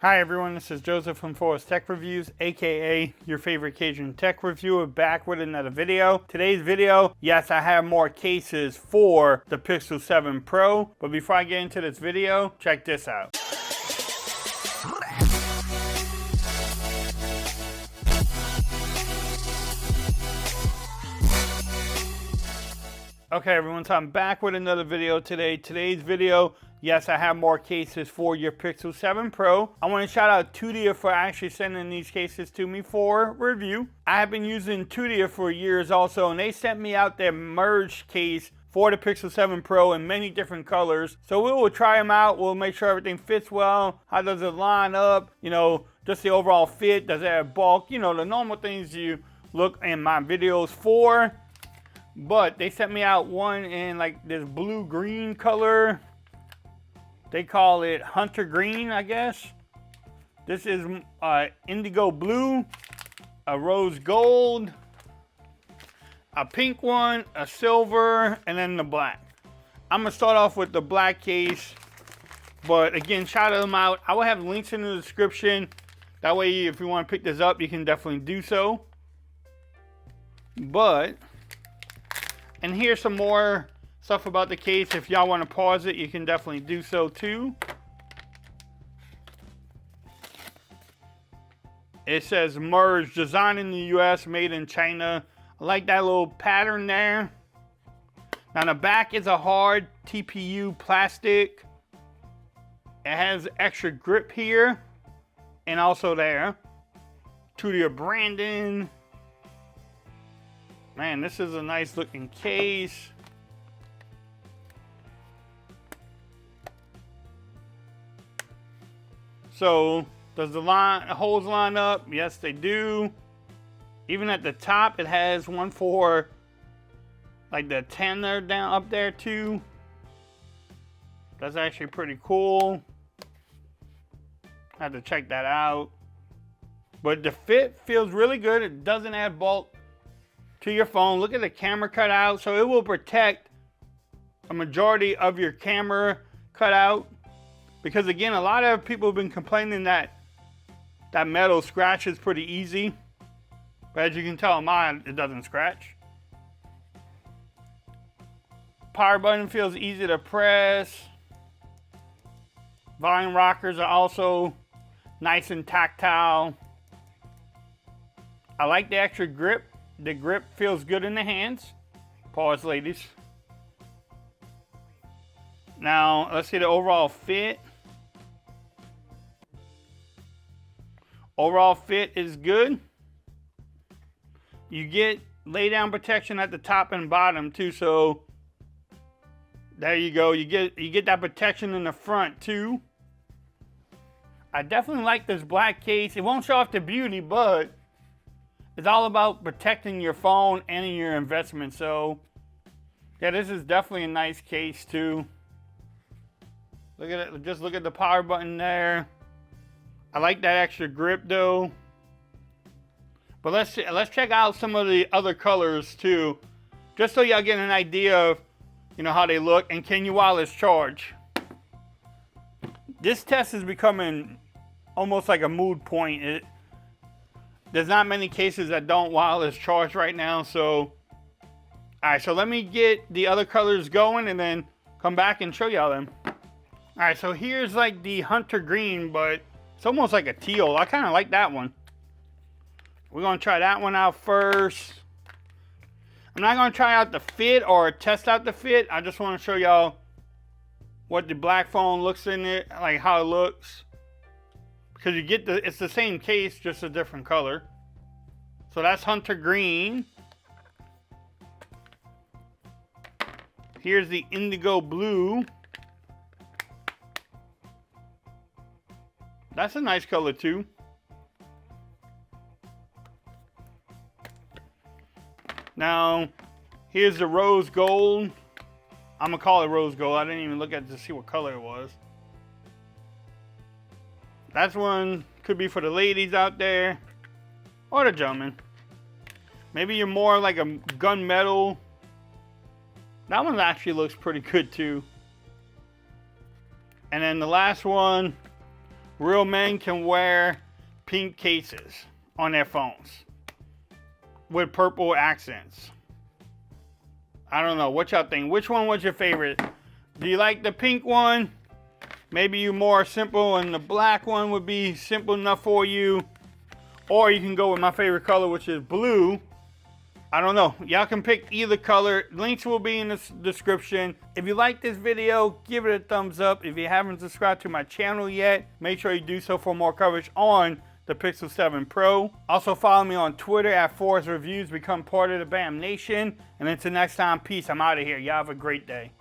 Hi everyone, this is Joseph from Forest Tech Reviews, aka your favorite Cajun tech reviewer, back with another video. Today's video, yes, I have more cases for the Pixel 7 Pro, but before I get into this video, check this out. Okay everyone, so I'm back with another video today. Today's video, yes, I have more cases for your Pixel 7 Pro. I want to shout out Tudia for actually sending these cases to me for review. I have been using Tudia for years also, and they sent me out their Merge case for the Pixel 7 Pro in many different colors. So we will try them out. We'll make sure everything fits well. How does it line up? You know, just the overall fit. Does it have bulk? You know, the normal things you look in my videos for. But they sent me out one in like this blue-green color. They call it Hunter Green, I guess. This is indigo blue, a rose gold, a pink one, a silver, and then the black. I'm gonna start off with the black case, but again, shout them out. I will have links in the description. That way, if you want to pick this up, you can definitely do so. And here's some more stuff about the case. If y'all want to pause it, you can definitely do so too. It says Merge, designed in the US, made in China. I like that little pattern there. Now the back is a hard TPU plastic. It has extra grip here and also there. Tudia branding. Man, this is a nice looking case. So, does the holes line up? Yes, they do. Even at the top, it has one for like the antenna down up there too. That's actually pretty cool. I have to check that out. But the fit feels really good. It doesn't add bulk to your phone. Look at the camera cutout, so it will protect a majority of your camera cutout, because again, a lot of people have been complaining that metal scratches pretty easy, but as you can tell, mine, it doesn't scratch. Power button feels easy to press. Volume rockers are also nice and tactile. I like the extra grip. The grip feels good in the hands. Pause, ladies. Now, let's see the overall fit. Overall fit is good. You get lay down protection at the top and bottom too, so there you go. You get that protection in the front too. I definitely like this black case. It won't show off the beauty, but it's all about protecting your phone and your investment. So, yeah, this is definitely a nice case too. Look at it. Just look at the power button there. I like that extra grip though. But let's check out some of the other colors too, just so y'all get an idea of, you know, how they look and can you wireless charge. This test is becoming almost like a mood point. There's not many cases that don't wireless charge right now, so alright, so let me get the other colors going and then come back and show y'all them. Alright, so here's like the Hunter Green, but it's almost like a teal. I kind of like that one. We're going to try that one out first. I'm not going to try out the fit or test out the fit. I just want to show y'all what the black phone looks in it, like how it looks. Because you get it's the same case, just a different color. So that's Hunter Green. Here's the indigo blue. That's a nice color too. Now, here's the rose gold. I'm gonna call it rose gold. I didn't even look at it to see what color it was. That's one, could be for the ladies out there, or the gentlemen. Maybe you're more like a gunmetal. That one actually looks pretty good too. And then the last one, real men can wear pink cases on their phones with purple accents. I don't know, what y'all think? Which one was your favorite? Do you like the pink one? Maybe you more simple and the black one would be simple enough for you. Or you can go with my favorite color, which is blue. I don't know. Y'all can pick either color. Links will be in the description. If you like this video, give it a thumbs up. If you haven't subscribed to my channel yet, make sure you do so for more coverage on the Pixel 7 Pro. Also follow me on Twitter at Forrest Reviews. Become part of the BAM Nation. And until next time, peace. I'm out of here. Y'all have a great day.